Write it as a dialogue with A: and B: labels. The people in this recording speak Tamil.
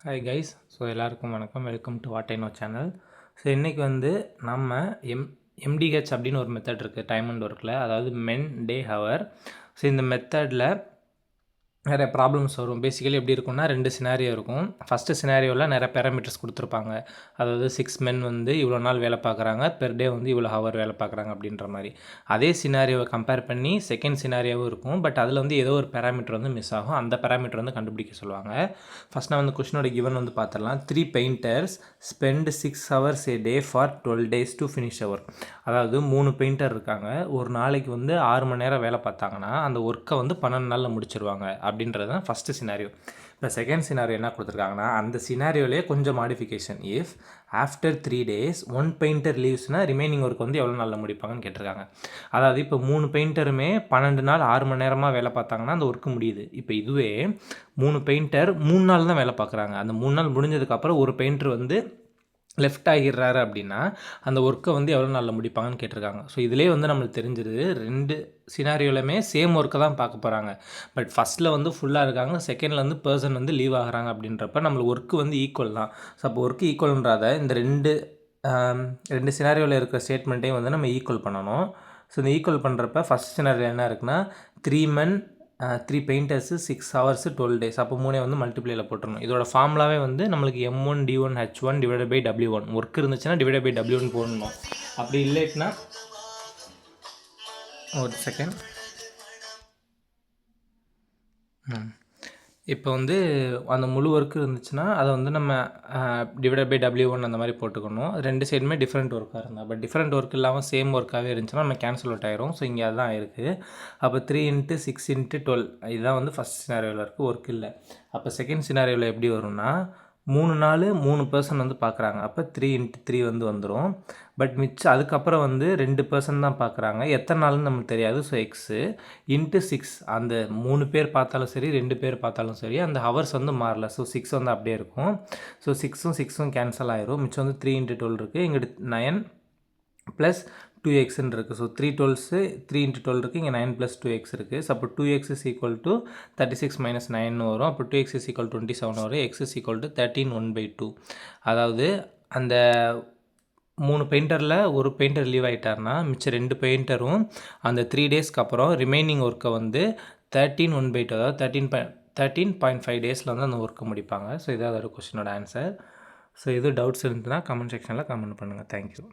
A: Hi guys. ஸோ எல்லாருக்கும் வணக்கம். Welcome to what I know channel. So இன்றைக்கி வந்து நம்ம எம்டிஹெச் அப்படின்னு ஒரு மெத்தட் இருக்குது டைம் அண்ட் ஒர்க்கில், அதாவது மென் டே ஹவர். ஸோ இந்த மெத்தடில் நிறைய ப்ராப்ளம்ஸ் வரும். பேசிக்கலி எப்படி இருக்கும்னா, 2 சினாரியோ இருக்கும். ஃபஸ்ட்டு சினாரியோவில் நிறைய பேராமீட்டர்ஸ் கொடுத்துருப்பாங்க. அதாவது 6 மென் வந்து இவ்வளோ நாள் வேலை பார்க்குறாங்க, பெர் டே வந்து இவ்வளோ ஹவர் வேலை பார்க்குறாங்க அப்படின்ற மாதிரி. அதே சினாரியோவை கம்பேர் பண்ணி செகண்ட் சினாரியோவும் இருக்கும். பட் அதில் வந்து ஏதோ ஒரு பேராமீட்டர் வந்து மிஸ் ஆகும். அந்த பேராமீட்டர் வந்து கண்டுபிடிக்க சொல்லுவாங்க. ஃபஸ்ட் நான் வந்து கொஸ்டினோட கிவன் வந்து பார்த்துடலாம். 3 painters spend 6 hours a day for 12 days to finish a work. அதாவது 3 பெயிண்டர் இருக்காங்க. ஒரு நாளைக்கு வந்து 6 மணி நேரம் வேலை பார்த்தாங்கன்னா அந்த ஒர்க்கை வந்து 12 நாளில் முடிச்சிருவாங்க அப்படின்றது தான் ஃபஸ்ட்டு சினாரியோ. இப்போ செகண்ட் சினாரியோ என்ன கொடுத்துருக்காங்கன்னா, அந்த சினாரியோலேயே கொஞ்சம் modification. If after 3 days 1 painter லீவ்ஸ்னால் ரிமைனிங் ஒர்க் வந்து எவ்வளோ நாளில் முடிப்பாங்கன்னு கேட்டிருக்காங்க. அதாவது இப்போ 3 பெயிண்டருமே 12 நாள் 6 மணி நேரமாக வேலை பார்த்தாங்கன்னா அந்த ஒர்க்கு முடியுது. இப்போ இதுவே 3 பெயிண்டர் 3 நாள் தான் வேலை பார்க்குறாங்க. அந்த 3 நாள் முடிஞ்சதுக்கப்புறம் ஒரு பெயிண்டர் வந்து லெஃப்ட் ஆகிடுறாரு அப்படின்னா அந்த ஒர்க்கை வந்து எவ்வளோ நாளில் முடிப்பாங்கன்னு கேட்டிருக்காங்க. ஸோ இதிலே வந்து நம்மளுக்கு தெரிஞ்சிருது 2 சினாரியோலையுமே சேம் ஒர்க்கை தான் பார்க்க போகிறாங்க. பட் ஃபஸ்ட்டில் வந்து ஃபுல்லாக இருக்காங்க, செகண்டில் வந்து பர்சன் வந்து லீவ் ஆகிறாங்க அப்படின்றப்ப நம்மளுக்கு ஒர்க்கு வந்து ஈக்குவல் தான். ஸோ அப்போ ஒர்க்கு ஈக்குவல்ன்றத இந்த ரெண்டு சினாரியோவில் இருக்கிற ஸ்டேட்மெண்ட்டையும் வந்து நம்ம ஈக்குவல் பண்ணணும். ஸோ இந்த ஈக்குவல் பண்ணுறப்ப ஃபஸ்ட் சினாரியோ என்ன இருக்குன்னா, 3 men 3 பெயிண்டர்ஸு 6 hours 12 days. அப்போ 3 வந்து மல்டிப்ளையில் போட்டுருணும். இதோட ஃபார்முலாவே வந்து நம்மளுக்கு M1 D1 H1 divided by W1. Work இருந்துச்சுன்னா டிவைடட் பை W1 போடணும். அப்படி இல்லைன்னா ஒரு செகண்ட். இப்போ வந்து அந்த முழு ஒர்க்கு இருந்துச்சுன்னா அதை வந்து நம்ம டிவைடட் பை W1 அந்த மாதிரி போட்டுக்கணும். 2 சைடுமே டிஃப்ரெண்ட் ஒர்க்காக இருந்தால். பட் டிஃப்ரெண்ட் ஒர்க் இல்லாமல் சேம் ஒர்க்காகவே இருந்துச்சுன்னா நம்ம கேன்சல் அவுட் ஆயிரும். ஸோ இங்கே அதுதான் இருக்குது. அப்போ 3 × 6 × 12 இதுதான் வந்து ஃபஸ்ட் சினாரியோவில் இருக்குது, ஒர்க் இல்லை. அப்போ செகண்ட் சினாரியோவில் எப்படி வரும்னா, 3 நாள் 3 பர்சன் வந்து பார்க்குறாங்க. அப்போ 3 × 3 வந்து வந்துடும். பட் மிச்சம் அதுக்கப்புறம் வந்து 2 பர்சன் தான் பார்க்குறாங்க. எத்தனை நாள்னு நமக்கு தெரியாது. ஸோ எக்ஸு × 6 அந்த 3 பேர் பார்த்தாலும் சரி 2 பேர் பார்த்தாலும் சரி அந்த ஹவர்ஸ் வந்து மாறல. ஸோ 6 வந்து அப்படியே இருக்கும். ஸோ 6ம் கேன்சல் ஆயிரும். மிச்சம் வந்து 3 × 12 இருக்குது. இங்கிட்டு 9 + 2xன்னு இருக்குது. ஸோ 3 × 12 இருக்குது. இங்கே 9 + 2x இருக்குது. ஸோ அப்போ 2x = 36 - 9 வரும். அப்போ 2x = 27 வரும். x = 13 1/2. அதாவது அந்த 3 பெயிண்டரில் ஒரு பெயிண்டர் லீவ் ஆகிட்டார்னா மிச்சம் 2 பெயிண்டரும் அந்த 3 டேஸ்க்கு அப்புறம் ரிமைனிங் ஒர்க்கை வந்து 13 1/2 அதாவது 13.5 டேஸில் வந்து அந்த ஒர்க்கை முடிப்பாங்க. ஸோ இதான் ஒரு கொஸ்டினோட ஆன்சர். ஸோ எது டவுட்ஸ் இருந்துச்சுன்னா கமெண்ட் செக்ஷனில் கமெண்ட் பண்ணுங்கள். தேங்க்யூ.